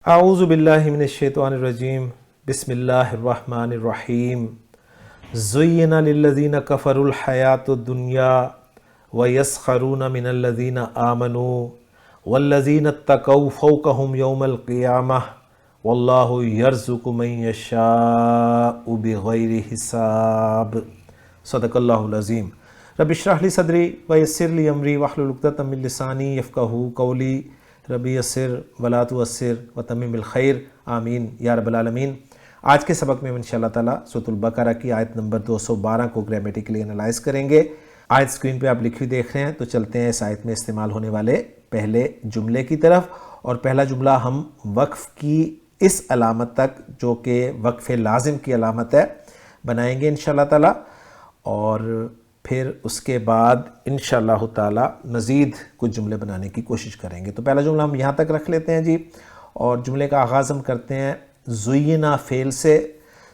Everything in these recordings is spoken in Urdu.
اعوذ باللہ من الشیطان الرجیم بسم اللہ الرحمن الرحیم زین للذین کفروا الحیاۃ الدنیا ویسخرون من الذین آمنوا والذین اتقوا فوقهم یوم القیامہ واللہ یرزق من یشاء بغیر حساب۔ صدق اللہ العظیم۔ رب اشرح لی صدری ویسر لی امری واحلل عقدۃ من لسانی یفقہوا قولی ربی یسر ولا تعسر وتمم بالخیر آمین یا رب العالمین۔ آج کے سبق میں انشاءاللہ تعالیٰ سورۃ البقرہ کی آیت نمبر 212 کو گرامیٹیکلی انالائز کریں گے۔ آیت سکرین پہ آپ لکھی ہوئی دیکھ رہے ہیں، تو چلتے ہیں اس آیت میں استعمال ہونے والے پہلے جملے کی طرف۔ اور پہلا جملہ ہم وقف کی اس علامت تک جو کہ وقف لازم کی علامت ہے بنائیں گے انشاءاللہ تعالیٰ، اور پھر اس کے بعد انشاءاللہ تعالیٰ مزید کچھ جملے بنانے کی کوشش کریں گے۔ تو پہلا جملہ ہم یہاں تک رکھ لیتے ہیں جی، اور جملے کا آغاز ہم کرتے ہیں زینا فعل سے۔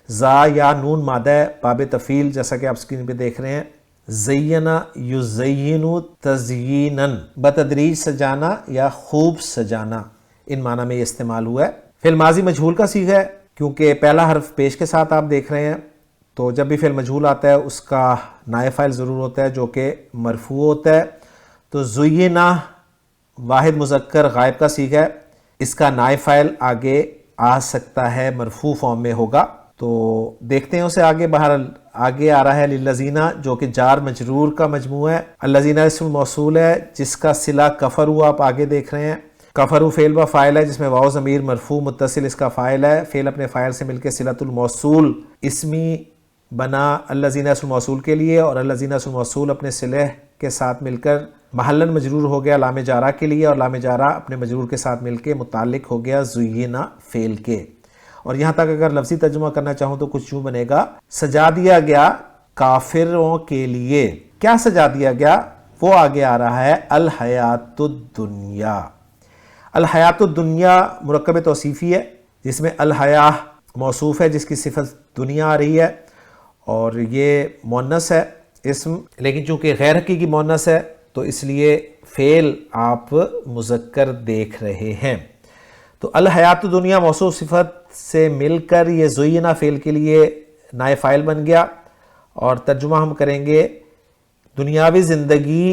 زا یا نون مادہ ہے باب تفعیل، جیسا کہ آپ اسکرین پہ دیکھ رہے ہیں۔ زینا یزین تزییناً، بتدریج سجانا یا خوب سجانا، ان معنی میں یہ استعمال ہوا ہے۔ فعل ماضی مجہول کا صیغہ ہے، کیونکہ پہلا حرف پیش کے ساتھ آپ دیکھ رہے ہیں، تو جب بھی فعل مجہول آتا ہے اس کا نائب فاعل ضرور ہوتا ہے جو کہ مرفوع ہوتا ہے۔ تو زینا واحد مذکر غائب کا صیغہ ہے، اس کا نائب فاعل آگے آ سکتا ہے، مرفوع فارم میں ہوگا۔ تو دیکھتے ہیں اسے آگے۔ بہرحال آگے آ رہا ہے للذینہ، جو کہ جار مجرور کا مجموعہ ہے۔ الذینہ اسم موصول ہے جس کا صلہ کفروا آپ آگے دیکھ رہے ہیں۔ کفروا فعل و فاعل ہے جس میں واو ضمیر مرفوع متصل اس کا فاعل ہے۔ فعل اپنے فاعل سے مل کے صلۃ الموصول اسمی بنا الذین اسم موصول کے لیے، اور الذین اسم موصول اپنے صلہ کے ساتھ مل کر محلاً مجرور ہو گیا لام جارہ کے لیے، اور لام جارہ اپنے مجرور کے ساتھ مل کے متعلق ہو گیا زینا فعل کے۔ اور یہاں تک اگر لفظی ترجمہ کرنا چاہوں تو کچھ یوں بنے گا، سجا دیا گیا کافروں کے لیے۔ کیا سجا دیا گیا؟ وہ آگے آ رہا ہے الحیات الدنیا۔ الحیات الدنیا مرکب توصیفی ہے جس میں الحیاہ موصوف ہے جس کی صفت دنیا آ رہی ہے، اور یہ مؤنث ہے اسم، لیکن چونکہ غیر حقیقی مؤنث ہے تو اس لیے فعل آپ مذکر دیکھ رہے ہیں۔ تو الحیات دنیا موصوف صفت سے مل کر یہ زینا فعل کے لیے نائب فاعل بن گیا، اور ترجمہ ہم کریں گے دنیاوی زندگی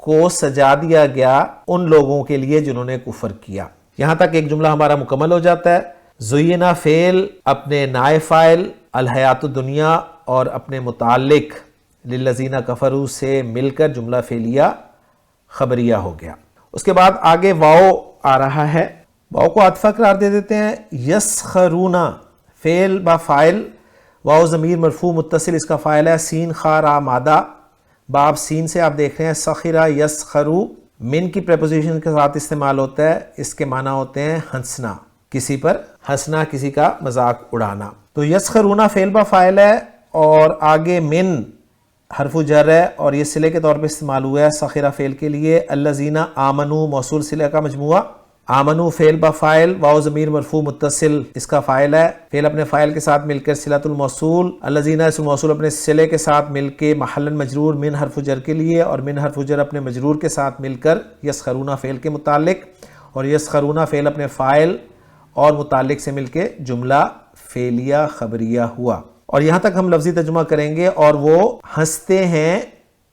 کو سجا دیا گیا ان لوگوں کے لیے جنہوں نے کفر کیا۔ یہاں تک ایک جملہ ہمارا مکمل ہو جاتا ہے۔ زینا فعل اپنے نائب فاعل الحیات الدنیا اور اپنے متعلق للذین کفروا سے مل کر جملہ فعلیہ خبریہ ہو گیا۔ اس کے بعد آگے واو آ رہا ہے، واو کو عاطفہ قرار دے دیتے ہیں۔ یسخرون فعل با فاعل، واو ضمیر مرفوع متصل اس کا فاعل ہے، سین خا را مادہ، باب سین سے آپ دیکھ رہے ہیں سخرا یسخرو، من کی پریپوزیشن کے ساتھ استعمال ہوتا ہے، اس کے معنی ہوتے ہیں ہنسنا، کسی پر ہنسنا، کسی کا مذاق اڑانا۔ تو یسخرون فعل با فاعل ہے، اور آگے من حرف جر ہے، اور یہ صلے کے طور پہ استعمال ہوا ہے سخرہ فعل کے لیے۔ الذین آمنوا موصول صلہ کا مجموعہ، آمنوا فعل با فاعل، واو ضمیر مرفوع متصل اس کا فاعل ہے، فعل اپنے فاعل کے ساتھ مل کر صلۃ الموصول، الذین اسم موصول اپنے صلے کے ساتھ مل کے محلاً مجرور من حرف جر کے لیے، اور من حرف جر اپنے مجرور کے ساتھ مل کر یسخرون فعل کے متعلق، اور یسخرون فعل اپنے فاعل اور متعلق سے مل کے جملہ فعلیہ خبریہ ہوا۔ اور یہاں تک ہم لفظی ترجمہ کریں گے، اور وہ ہنستے ہیں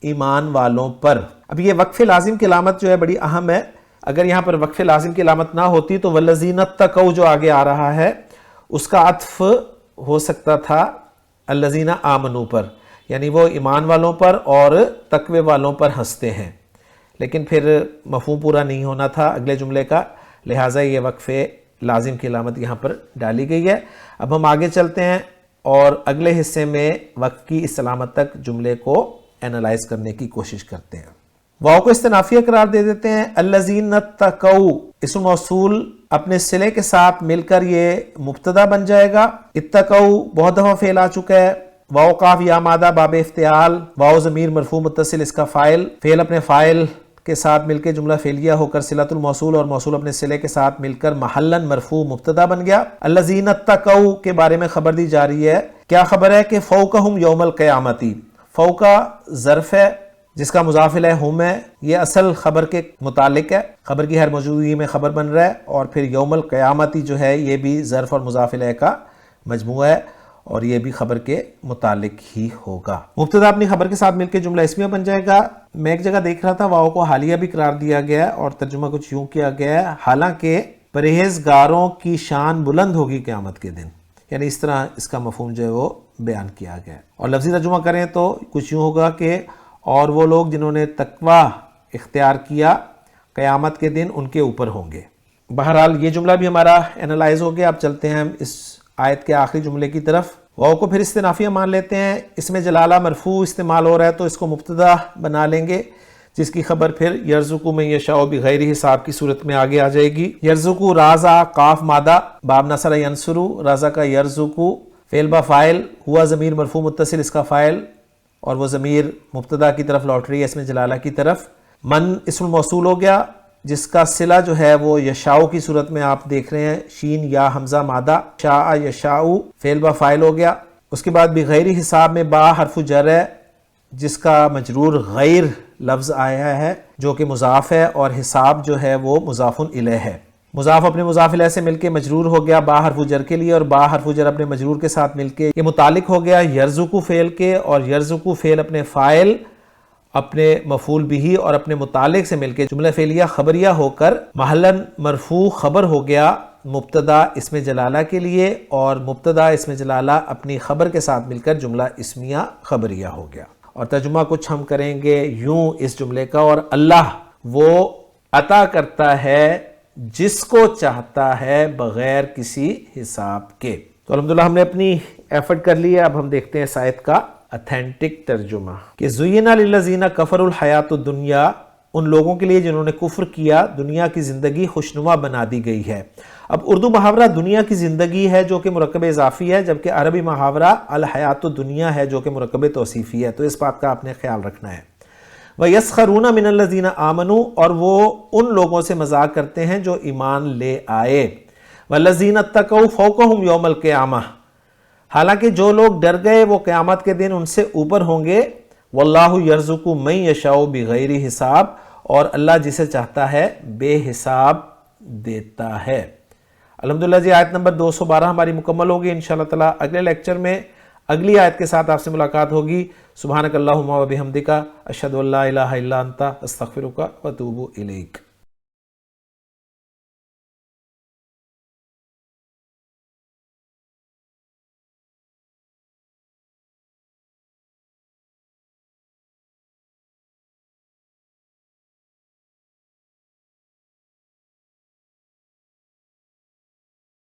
ایمان والوں پر۔ اب یہ وقف لازم کی علامت جو ہے بڑی اہم ہے، اگر یہاں پر وقف لازم کی علامت نہ ہوتی تو والذین اتقوا جو آگے آ رہا ہے اس کا عطف ہو سکتا تھا الذین آمنوا پر، یعنی وہ ایمان والوں پر اور تقوی والوں پر ہنستے ہیں، لیکن پھر مفہوم پورا نہیں ہونا تھا اگلے جملے کا، لہٰذا یہ وقف لازم کی علامت یہاں پر ڈالی گئی ہے۔ اب ہم آگے چلتے ہیں اور اگلے حصے میں وقف کی اس علامت تک جملے کو اینالائز کرنے کی کوشش کرتے ہیں۔ واو کو استنافیہ قرار دے دیتے ہیں۔ الذین اتقوا اسم موصول اپنے صلے کے ساتھ مل کر یہ مبتدا بن جائے گا۔ اتقوا بہت دفعہ فعل آ چکا ہے، واو قاف یا مادہ باب افتعال، واو ضمیر مرفوع متصل اس کا فاعل، فعل اپنے فاعل کے ساتھ مل کے جملہ فعلیہ ہو کر صلۃ الموصول اور موصول اپنے صلے کے ساتھ مل کر محلاً مرفوع مبتدا بن گیا۔ الذین اتقوا کے بارے میں خبر دی جا رہی ہے، کیا خبر ہے کہ فوقہم یوم القیامتی، فوقہ ظرف ہے جس کا مضاف الیہ ہم ہے، یہ اصل خبر کے متعلق ہے، خبر کی ہر موجودگی میں خبر بن رہا ہے، اور پھر یوم القیامتی جو ہے یہ بھی ظرف اور مضاف الیہ کا مجموعہ ہے اور یہ بھی خبر کے متعلق ہی ہوگا۔ مبتدا اپنی خبر کے ساتھ مل کے جملہ اسمیہ بن جائے گا۔ میں ایک جگہ دیکھ رہا تھا واو کو حالیہ بھی قرار دیا گیا ہے اور ترجمہ کچھ یوں کیا گیا ہے، حالانکہ پرہیزگاروں کی شان بلند ہوگی قیامت کے دن، یعنی اس طرح اس کا مفہوم جو ہے وہ بیان کیا گیا ہے۔ اور لفظی ترجمہ کریں تو کچھ یوں ہوگا کہ اور وہ لوگ جنہوں نے تقوی اختیار کیا قیامت کے دن ان کے اوپر ہوں گے۔ بہرحال یہ جملہ بھی ہمارا انالائز ہو گیا۔ اب چلتے ہیں ہم اس آیت کے آخری جملے کی طرف۔ واو کو پھر استنافیہ مان لیتے ہیں، اس میں جلالہ مرفوع استعمال ہو رہا ہے تو اس کو مبتدا بنا لیں گے، جس کی خبر پھر یرزقو من یشاء بغیر حساب کی صورت میں آگے آ جائے گی۔ یرزقو رازا قاف مادہ باب نصر ینصرو، رازا کا یرزقو فعل با فاعل، ہوا ضمیر مرفوع متصل اس کا فاعل اور وہ ضمیر مبتدا کی طرف لوٹ رہی ہے، اس میں جلالہ کی طرف۔ من اسم موصول ہو گیا جس کا صلہ جو ہے وہ یشاؤ کی صورت میں آپ دیکھ رہے ہیں، شین یا حمزہ مادہ، شاء یشاؤ فعل با فاعل ہو گیا۔ اس کے بعد بغیر حساب میں با حرف جر ہے جس کا مجرور غیر لفظ آیا ہے جو کہ مضاف ہے، اور حساب جو ہے وہ مضاف الیہ ہے۔ مضاف اپنے مضاف الیہ سے مل کے مجرور ہو گیا با حرف جر کے لیے، اور با حرف جر اپنے مجرور کے ساتھ مل کے یہ متعلق ہو گیا یرزقو فعل کے، اور یرزقو فعل اپنے فاعل، اپنے مفعول بہ اور اپنے متعلق سے مل کے جملہ فعلیہ خبریہ ہو کر محلاً مرفوع خبر ہو گیا مبتدا اسم جلالہ کے لیے، اور مبتدا اسم جلالہ اپنی خبر کے ساتھ مل کر جملہ اسمیہ خبریہ ہو گیا۔ اور ترجمہ کچھ ہم کریں گے یوں اس جملے کا، اور اللہ وہ عطا کرتا ہے جس کو چاہتا ہے بغیر کسی حساب کے۔ تو الحمدللہ ہم نے اپنی ایفرٹ کر لی ہے۔ اب ہم دیکھتے ہیں اس آیت کا اتھینٹک ترجمہ کہ زینا للذین کفروا الحیات الدنیا، ان لوگوں کے لیے جنہوں نے کفر کیا دنیا کی زندگی خوشنما بنا دی گئی ہے۔ اب اردو محاورہ دنیا کی زندگی ہے جو کہ مرکب اضافی ہے، جبکہ عربی محاورہ الحیات الدنیا ہے جو کہ مرکب توصیفی ہے، تو اس بات کا آپ نے خیال رکھنا ہے۔ وَيَسْخَرُونَ مِنَ الَّذِينَ آمَنُوا، اور وہ ان لوگوں سے مذاق کرتے ہیں جو ایمان لے آئے۔ وَالَّذِينَ اتَّقَوْا فَوْقَهُمْ يَوْمَ الْقِيَامَةِ، حالانکہ جو لوگ ڈر گئے وہ قیامت کے دن ان سے اوپر ہوں گے۔ وَاللَّهُ يَرْزُقُ مَن يَشَاءُ بِغَيْرِ حساب، اور اللہ جسے چاہتا ہے بے حساب دیتا ہے۔ الحمدللہ جی آیت نمبر 212 ہماری مکمل ہوگی۔ انشاءاللہ تعالی اگلے لیکچر میں اگلی آیت کے ساتھ آپ سے ملاقات ہوگی۔ سبحانک اللہم و بحمدک، اشہد ان لا الہ الا انت، استغفرک و اتوب الیک۔